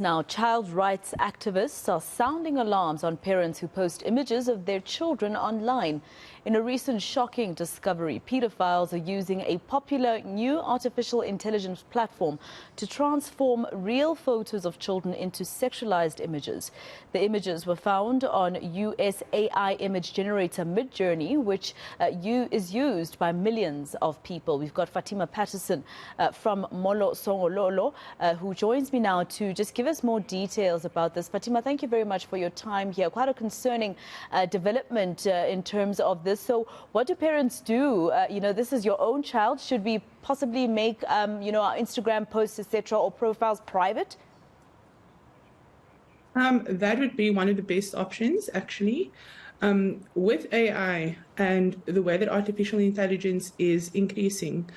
Now, child rights activists are sounding alarms on parents who post images of their children online. In a recent shocking discovery, pedophiles are using a popular new artificial intelligence platform to transform real photos of children into sexualized images. The images were found on US AI image generator Midjourney, which is used by millions of people. We've got Fathima Paterson from Molo Songololo, who joins me now to just give us more details about this. Fatima, thank you very much for your time here. Quite a concerning development in terms of this. So what do parents do? This is your own child. Should we possibly make, our Instagram posts, etc., or profiles private? That would be one of the best options, actually. With AI and the way that artificial intelligence is increasing,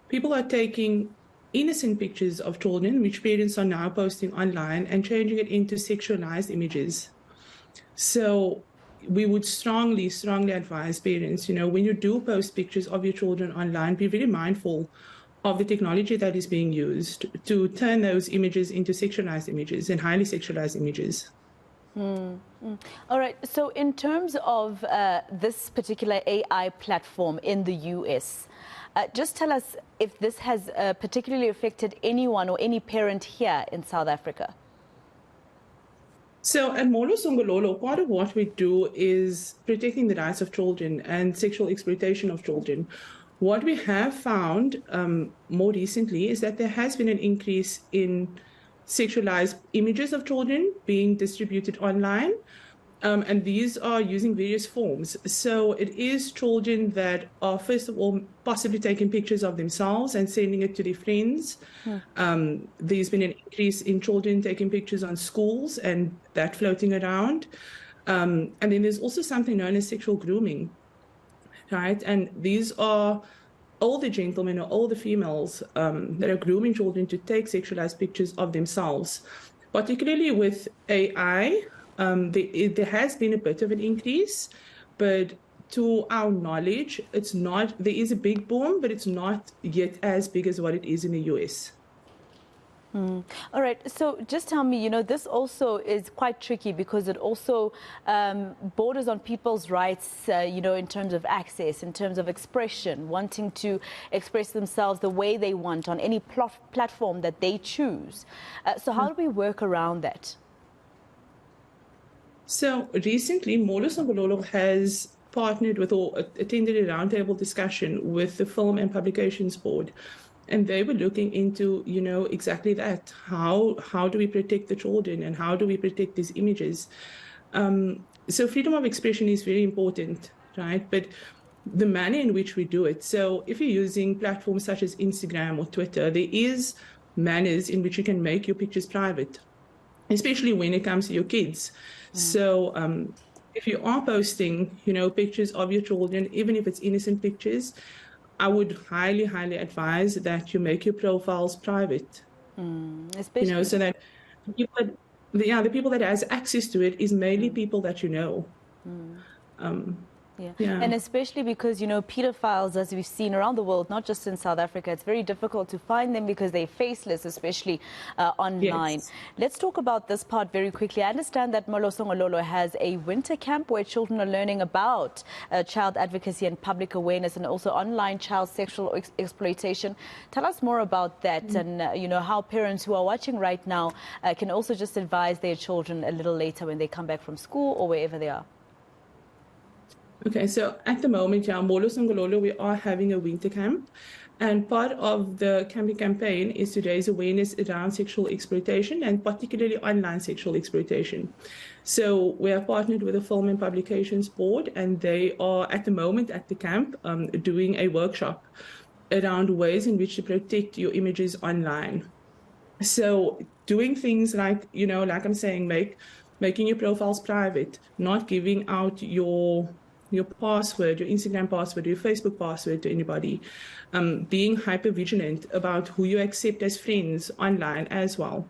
people are taking innocent pictures of children, which parents are now posting online, and changing it into sexualized images. So we would strongly advise parents, when you do post pictures of your children online, be very mindful of the technology that is being used to turn those images into sexualized images and highly sexualized images. All right. So in terms of this particular AI platform in the US, just tell us if this has particularly affected anyone or any parent here in South Africa. So at Molo Songololo, part of what we do is protecting the rights of children and sexual exploitation of children. What we have found more recently is that there has been an increase in sexualized images of children being distributed online. And these are using various forms. So it is children that are, first of all, possibly taking pictures of themselves and sending it to their friends. There's been an increase in children taking pictures on schools and that floating around. And then there's also something known as sexual grooming, right? And these are older gentlemen or older females that are grooming children to take sexualized pictures of themselves. Particularly with AI, there has been a bit of an increase, but to our knowledge, there is a big boom, but it's not yet as big as what it is in the US. All right. So just tell me, this also is quite tricky because it also borders on people's rights, in terms of access, in terms of expression, wanting to express themselves the way they want on any platform that they choose. So how do we work around that? So recently, Molo Songololo has partnered with or attended a roundtable discussion with the Film and Publications Board. And they were looking into, exactly that. How do we protect the children and how do we protect these images? So freedom of expression is very important, right? But the manner in which we do it. So if you're using platforms such as Instagram or Twitter, there is manners in which you can make your pictures private, especially when it comes to your kids. So if you are posting, pictures of your children, even if it's innocent pictures, I would highly advise that you make your profiles private. Especially, so that the people that has access to it is mainly people that you know. Yeah. And especially because, pedophiles, as we've seen around the world, not just in South Africa, it's very difficult to find them because they're faceless, especially online. Yes. Let's talk about this part very quickly. I understand that Molo Songololo has a winter camp where children are learning about child advocacy and public awareness and also online child sexual exploitation. Tell us more about that and, how parents who are watching right now can also just advise their children a little later when they come back from school or wherever they are. Okay, so at the moment, Molo Songololo, we are having a winter camp. And part of the camping campaign is to raise awareness around sexual exploitation and particularly online sexual exploitation. So we have partnered with the Film and Publications Board, and they are at the moment at the camp doing a workshop around ways in which to protect your images online. So doing things like, like I'm saying, making your profiles private, not giving out your password, your Instagram password, your Facebook password to anybody, being hyper vigilant about who you accept as friends online as well.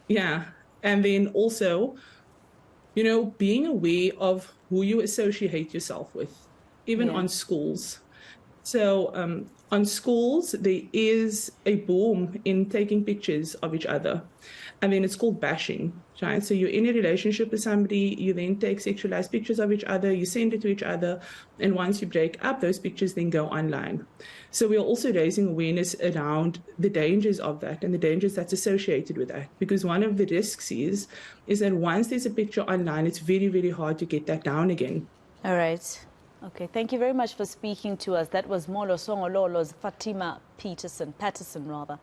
Yeah. And then also, being aware of who you associate yourself with, even on schools. So on schools, there is a boom in taking pictures of each other. I mean, it's called bashing, right? So you're in a relationship with somebody, you then take sexualized pictures of each other, you send it to each other, and once you break up, those pictures then go online. So we are also raising awareness around the dangers of that and the dangers that's associated with that. Because one of the risks is that once there's a picture online, it's very, very hard to get that down again. All right. Okay, thank you very much for speaking to us. That was Molo Songololo's Fathima Paterson, rather.